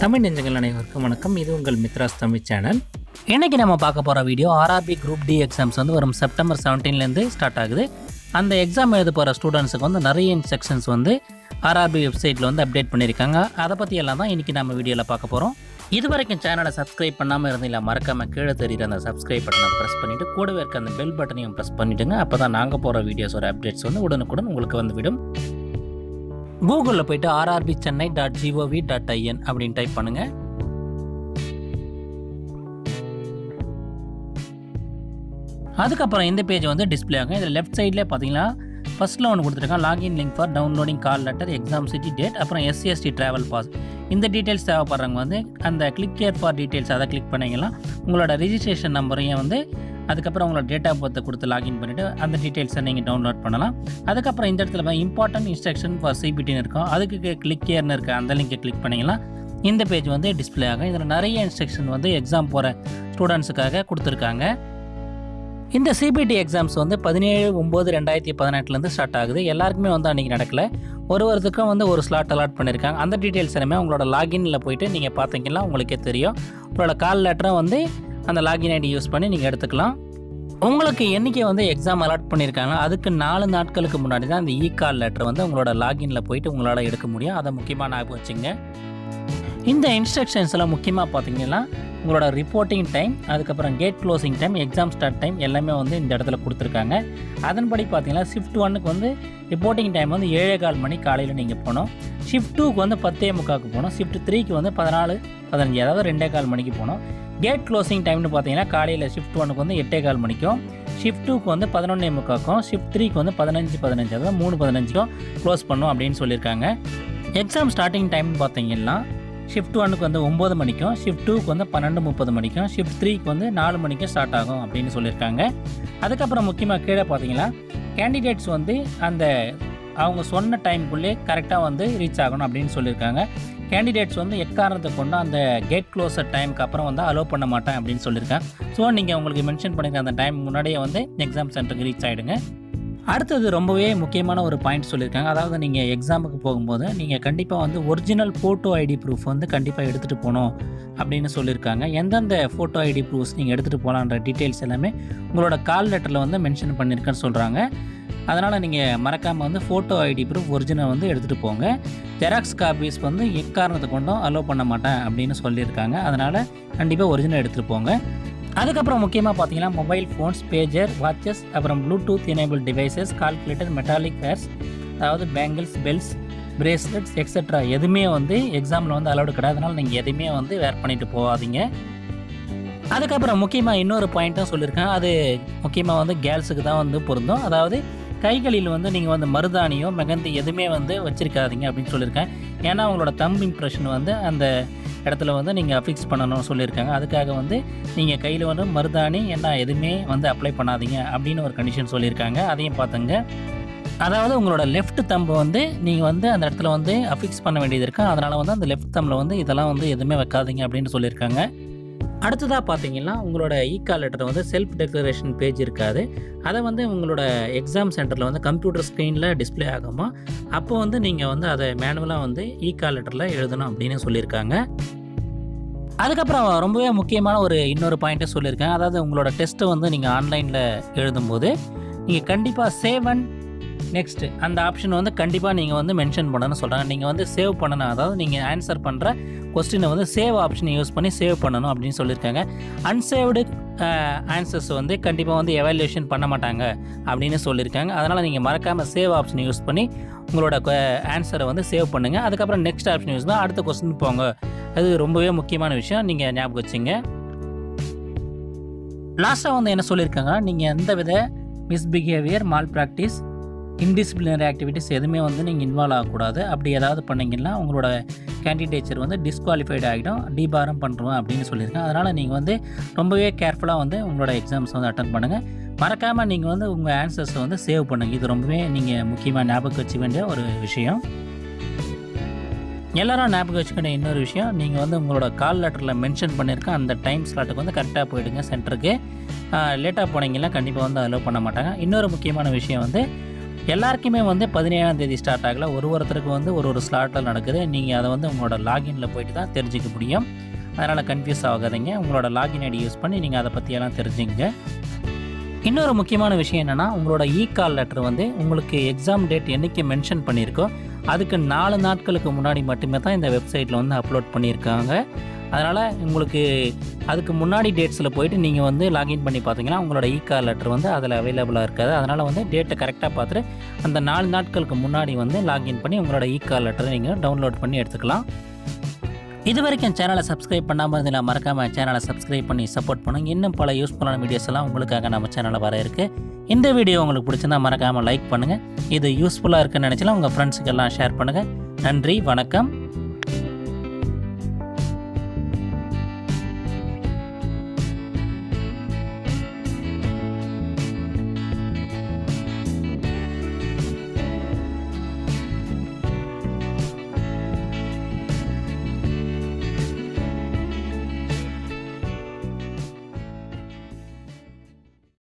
தமிழ் நெஞ்சங்கள் அனைவருக்கும் வணக்கம். இது உங்கள் மித்ராஸ் தமிழ் சேனல். இன்றைக்கி நம்ம பார்க்க போகிற video RRB group D exams வந்து வரும் செப்டம்பர் 17லேருந்து ஸ்டார்ட் ஆகுது. அந்த எக்ஸாம் எழுத போகிற ஸ்டூடெண்ட்ஸுக்கு வந்து நிறைய இன்ஸ்ட்ரக்ஷன்ஸ் வந்து ஆர்ஆர்பி வெப்சைட்டில் வந்து அப்டேட் பண்ணியிருக்காங்க. அதை பற்றி எல்லாம் தான் இன்றைக்கி நம்ம வீடியோவில் பார்க்க போகிறோம். இது வரைக்கும் சேனலை சப்ஸ்கிரைப் பண்ணாமல் இருந்தீங்களா, மறக்காமல் கீழே தெரியுற அந்த சப்ஸ்கிரைப் பட்டனை ப்ரெஸ் பண்ணிவிட்டு கூடவே இருக்க அந்த பெல் பட்டனையும் ப்ரெஸ் பண்ணிவிடுங்க. அப்போ தான் நாங்கள் போகிற வீடியோஸோட அப்டேட்ஸ் வந்து உடனுக்குடன் உங்களுக்கு வந்து விடும். கூகுளில் போய்ட்டு rrbchennai.gov.in அப்படின்னு டைப் பண்ணுங்கள். அதுக்கப்புறம் இந்த பேஜ் வந்து டிஸ்பிளே ஆகும். இதில் லெஃப்ட் சைட்லேயே பார்த்தீங்கன்னா ஃபஸ்ட்டில் ஒன்று கொடுத்துருக்காங்க, login link for downloading call letter, exam city date, அப்புறம் எஸ்சிஎஸ்டி ட்ராவல் பாஸ். இந்த டீட்டெயில்ஸ் தேவைப்படுறவங்க வந்து அந்த கிளிக் ஹியர் ஃபார் டீட்டெயில்ஸ் அதை கிளிக் பண்ணிங்கன்னா உங்களோட ரிஜிஸ்ட்ரேஷன் நம்பரையும் வந்து அதுக்கப்புறம் உங்களோட டேட் ஆஃப் பர்த்தை கொடுத்து லாகின் பண்ணிவிட்டு அந்த டீட்டெயில்ஸை நீங்கள் டவுன்லோட் பண்ணலாம். அதுக்கப்புறம் இந்த இடத்துல இம்பார்ட்டன்ட் இன்ஸ்ட்ரக்ஷன் ஃபார் சிபிடின்னு இருக்கும், அதுக்கு கிளிக் ஹியர்னு இருக்குது, அந்த லிங்கை கிளிக் பண்ணிங்கன்னா இந்த பேஜ் வந்து டிஸ்பிளே ஆகும். இதில் நிறைய இன்ஸ்ட்ரக்ஷன் வந்து எக்ஸாம் போகிற ஸ்டூடெண்ட்ஸுக்காக கொடுத்துருக்காங்க. இந்த சிபிடி எக்ஸாம்ஸ் வந்து 17/9/2018 ஸ்டார்ட் ஆகுது. எல்லாருக்குமே வந்து அன்றைக்கி நடக்கலை, ஒருவருக்கும் வந்து ஒரு ஸ்லாட் அலாட் பண்ணியிருக்காங்க. அந்த டீட்டெயில்ஸ் எல்லாமே உங்களோட லாகினில் போய்ட்டு நீங்கள் பார்த்தீங்கன்னா உங்களுக்கே தெரியும். உங்களோட கால் லெட்டரை வந்து அந்த லாகின் ஐடி யூஸ் பண்ணி நீங்கள் எடுத்துக்கலாம். உங்களுக்கு என்றைக்கு வந்து எக்ஸாம் அலாட் பண்ணியிருக்காங்க அதுக்கு 4 நாட்களுக்கு முன்னாடி தான் இந்த கால் லெட்டர் வந்து உங்களோட லாகினில் போயிட்டு உங்களால் எடுக்க முடியும். அதை முக்கியமாக ஞாபகம் வச்சுங்க. இந்த இன்ஸ்ட்ரக்ஷன்ஸ்லாம் முக்கியமாக பார்த்தீங்கன்னா உங்களோட ரிப்போர்ட்டிங் டைம், அதுக்கப்புறம் gate closing time, exam start time எல்லாமே வந்து இந்த இடத்துல கொடுத்துருக்காங்க. அதன்படி பார்த்தீங்கன்னா ஷிஃப்ட் 1க்கு வந்து ரிப்போர்ட்டிங் டைம் வந்து 7:15 மணி காலையில் நீங்கள் போகணும். ஷிஃப்ட் 2க்கு வந்து 10:45 போகணும். ஷிஃப்ட் 3க்கு வந்து 14:15 அதாவது 2:15 மணிக்கு போகணும். கேட் க்ளோசிங் டைம்னு பார்த்தீங்கன்னா காலையில் ஷிஃப்ட் 1க்கு வந்து 8:15 மணிக்கும், ஷிஃப்ட் 2க்கு வந்து 11:45க்கும், ஷிஃப்ட் 3க்கு வந்து 15:15 அதாவது 3:15க்கும் க்ளோஸ் பண்ணும் அப்படின்னு சொல்லியிருக்காங்க. எக்ஸாம் ஸ்டார்டிங் டைம்னு பார்த்தீங்கன்னா ஷிஃப்ட் 1க்கு வந்து 9 மணிக்கும், ஷிஃப்ட் 2க்கு வந்து 12:30 மணிக்கும், ஷிஃப்ட் 3க்கு வந்து 4 மணிக்கும் ஸ்டார்ட் ஆகும் அப்படின்னு சொல்லியிருக்காங்க. அதுக்கப்புறம் முக்கியமாக கீழே பார்த்தீங்கன்னா கேண்டிடேட்ஸ் வந்து அந்த அவங்க சொன்ன டைமுக்குள்ளே கரெக்டாக வந்து ரீச் ஆகணும் அப்படின்னு சொல்லியிருக்காங்க. கேண்டிடேட்ஸ் வந்து எக்காரணத்தை கொண்டு அந்த கேட் க்ளோஸர் டைமுக்கு அப்புறம் வந்து அலோவ் பண்ண மாட்டேன் அப்படின்னு சொல்லியிருக்கேன். ஸோ நீங்கள் உங்களுக்கு மென்ஷன் பண்ணியிருக்க அந்த டைம் முன்னாடியே வந்து எக்ஸாம் சென்டருக்கு ரீச் ஆகிடுங்க. அடுத்தது ரொம்பவே முக்கியமான ஒரு பாயிண்ட் சொல்லியிருக்காங்க. அதாவது நீங்கள் எக்ஸாமுக்கு போகும்போது நீங்கள் கண்டிப்பாக வந்து ஒரிஜினல் ஃபோட்டோ ஐடி ப்ரூஃப் வந்து கண்டிப்பாக எடுத்துகிட்டு போகணும் அப்படின்னு சொல்லியிருக்காங்க. எந்தெந்த ஃபோட்டோ ஐடி ப்ரூஃப்ஸ் நீங்கள் எடுத்துகிட்டு போகலான்ற டீட்டெயில்ஸ் எல்லாமே உங்களோட கால் லெட்டரில் வந்து மென்ஷன் பண்ணியிருக்கேன்னு சொல்கிறாங்க. அதனால் நீங்கள் மறக்காமல் வந்து ஃபோட்டோ ஐடி ப்ரூஃப் ஒரிஜினல் வந்து எடுத்துகிட்டு போங்க. ஜெராக்ஸ் காப்பீஸ் வந்து எக்காரணத்தை கொண்டும் அலோவ் பண்ண மாட்டேன் அப்படின்னு சொல்லியிருக்காங்க. அதனால் கண்டிப்பாக ஒரிஜினல் எடுத்துகிட்டு போங்க. அதுக்கப்புறம் முக்கியமாக பார்த்தீங்கன்னா மொபைல் ஃபோன்ஸ், பேஜர், வாட்சஸ், அப்புறம் Bluetooth enable devices, calculator, metallic wares அதாவது பேங்கிள்ஸ், பெல்ஸ், பிரேஸ்லெட்ஸ் எக்ஸெட்ரா எதுவுமே வந்து எக்ஸாமில் வந்து அலோடு கிடையாது. அதனால் நீங்கள் எதுவுமே வந்து வேர் பண்ணிட்டு போகாதீங்க. அதுக்கப்புறம் முக்கியமாக இன்னொரு பாயிண்ட்டும் சொல்லியிருக்கேன், அது முக்கியமாக வந்து கேர்ள்ஸுக்கு தான் வந்து பொருந்தும். அதாவது கைகளில் வந்து நீங்கள் வந்து மருதாணியோ மெகந்தி எதுவுமே வந்து வச்சுருக்காதீங்க அப்படின்னு சொல்லியிருக்கேன். ஏன்னா உங்களோட தம்ப் இம்ப்ரெஷன் வந்து அந்த இடத்துல வந்து நீங்கள் அஃபிக்ஸ் பண்ணணும்னு சொல்லியிருக்காங்க. அதுக்காக வந்து நீங்கள் கையில் வந்து மருதாணி என்ன எதுவுமே வந்து அப்ளை பண்ணாதீங்க அப்படின்னு ஒரு கண்டிஷன் சொல்லியிருக்காங்க. அதையும் பார்த்துங்க. அதாவது உங்களோட லெஃப்ட் தம்பை வந்து நீங்கள் வந்து அந்த இடத்துல வந்து அஃபிக்ஸ் பண்ண வேண்டியது இருக்கு. அதனால் வந்து அந்த லெஃப்ட் தம்பில் வந்து இதெல்லாம் வந்து எதுவுமே வைக்காதீங்க அப்படின்னு சொல்லியிருக்காங்க. அடுத்ததாக பார்த்தீங்கன்னா உங்களோட கால் லெட்டர் வந்து செல்ஃப் டெக்ளரேஷன் பேஜ் இருக்காது. அதை வந்து உங்களோட எக்ஸாம் சென்டரில் வந்து கம்ப்யூட்டர் ஸ்க்ரீனில் டிஸ்பிளே ஆகுமா, அப்போ வந்து நீங்கள் வந்து அதை மேனுவலாக வந்து கால் லெட்டரில் எழுதணும் அப்படின்னு சொல்லியிருக்காங்க. அதுக்கப்புறம் ரொம்பவே முக்கியமான இன்னொரு பாயிண்ட்டை சொல்லியிருக்கேன். அதாவது உங்களோட டெஸ்ட்டை வந்து நீங்கள் ஆன்லைனில் எழுதும்போது நீங்கள் கண்டிப்பாக சேவ் அண்ட் நெக்ஸ்ட் அந்த ஆப்ஷன் வந்து கண்டிப்பாக நீங்கள் வந்து மென்ஷன் பண்ணணும்னு சொல்கிறாங்க. நீங்கள் வந்து சேவ் பண்ணணும், அதாவது நீங்கள் ஆன்சர் பண்ணுற கொஸ்டினை வந்து சேவ் ஆப்ஷனை யூஸ் பண்ணி சேவ் பண்ணணும் அப்படின்னு சொல்லியிருக்காங்க. அன்சேவ்டு ஆன்சர்ஸ் வந்து கண்டிப்பாக வந்து எவாலுவேஷன் பண்ண மாட்டாங்க அப்படின்னு சொல்லியிருக்காங்க. அதனால் நீங்கள் மறக்காமல் சேவ் ஆப்ஷனை யூஸ் பண்ணி உங்களோட ஆன்சரை வந்து சேவ் பண்ணுங்கள். அதுக்கப்புறம் நெக்ஸ்ட் ஆப்ஷன் யூஸ் பண்ணால் அடுத்த கொஸ்டின் போங்க. அது ரொம்பவே முக்கியமான விஷயம், நீங்கள் ஞாபகம் வச்சுங்க. லாஸ்ட்டாக வந்து என்ன சொல்லியிருக்காங்க, நீங்கள் எந்த வித மிஸ்பிஹேவியர், மால் ப்ராக்டிஸ், இன்டிசிப்ளினரி ஆக்டிவிட்டிஸ் எதுவுமே வந்து நீங்கள் இன்வால்வ் ஆகக்கூடாது. அப்படி ஏதாவது பண்ணிங்கன்னா உங்களோட கேண்டிடேச்சர் வந்து டிஸ்குவாலிஃபைடு ஆகிடும், டிபாரம் பண்ணுறோம் அப்படின்னு சொல்லியிருக்கேன். அதனால் நீங்கள் வந்து ரொம்பவே கேர்ஃபுல்லாக வந்து உங்களோட எக்ஸாம்ஸ் வந்து அட்டன் பண்ணுங்கள். மறக்காமல் நீங்கள் வந்து உங்கள் ஆன்சர்ஸை வந்து சேவ் பண்ணுங்கள். இது ரொம்பவே நீங்கள் முக்கியமாக ஞாபகம் வச்சுக்க வேண்டிய ஒரு விஷயம். எல்லோரும் ஞாபகம் வச்சுக்கிட்ட இன்னொரு விஷயம், நீங்கள் வந்து உங்களோட கால் லெட்டரில் மென்ஷன் பண்ணியிருக்க அந்த டைம் ஸ்லாட்டுக்கு வந்து கரெக்டாக போயிடுங்க சென்டருக்கு. லேட்டாக போனீங்கன்னா கண்டிப்பாக வந்து அலோவ் பண்ண மாட்டாங்க. இன்னொரு முக்கியமான விஷயம் வந்து எல்லாருக்குமே வந்து 17ஆம் தேதி ஸ்டார்ட் ஆகல. ஒருத்தருக்கு வந்து ஒரு ஸ்லாட்டில் நடக்குது. நீங்கள் அதை வந்து உங்களோட லாகினில் போயிட்டு தான் தெரிஞ்சுக்க முடியும். அதனால் கன்ஃபியூஸ் ஆகாதீங்க. உங்களோட லாகின் ஐடி யூஸ் பண்ணி நீங்கள் அதை பற்றியெல்லாம் தெரிஞ்சுங்க. இன்னொரு முக்கியமான விஷயம் என்னென்னா, உங்களோட கால் லெட்டர் வந்து உங்களுக்கு எக்ஸாம் டேட் என்றைக்கு மென்ஷன் பண்ணியிருக்கோ அதுக்கு 4 நாட்களுக்கு முன்னாடி மட்டுமே தான் இந்த வெப்சைட்டில் வந்து அப்லோட் பண்ணியிருக்காங்க. அதனால் உங்களுக்கு அதுக்கு முன்னாடி டேட்ஸில் போயிட்டு நீங்கள் வந்து லாகின் பண்ணி பார்த்தீங்கன்னா உங்களோட கால் லெட்டர் வந்து அதில் அவைலபிளாக இருக்காது. அதனால் வந்து டேட்டை கரெக்டாக பார்த்துட்டு அந்த 4 நாட்களுக்கு முன்னாடி வந்து லாகின் பண்ணி உங்களோட கால் லெட்டரை நீங்கள் டவுன்லோட் பண்ணி எடுத்துக்கலாம். இது வரைக்கும் சேனலை சப்ஸ்கிரைப் பண்ணாமல் இருந்தால் மறக்காமல் சேனலை சப்ஸ்கிரைப் பண்ணி சப்போர்ட் பண்ணுங்கள். இன்னும் பல யூஸ்ஃபுல்லான வீடியோஸ் எல்லாம் உங்களுக்காக நம்ம சேனலில் வர இருக்குது. இந்த வீடியோ உங்களுக்கு பிடிச்சிருந்தால் மறக்காமல் லைக் பண்ணுங்கள். இது யூஸ்ஃபுல்லாக இருக்குன்னு நினச்சலாம் உங்கள் ஃப்ரெண்ட்ஸுக்கெல்லாம் ஷேர் பண்ணுங்கள். நன்றி, வணக்கம்.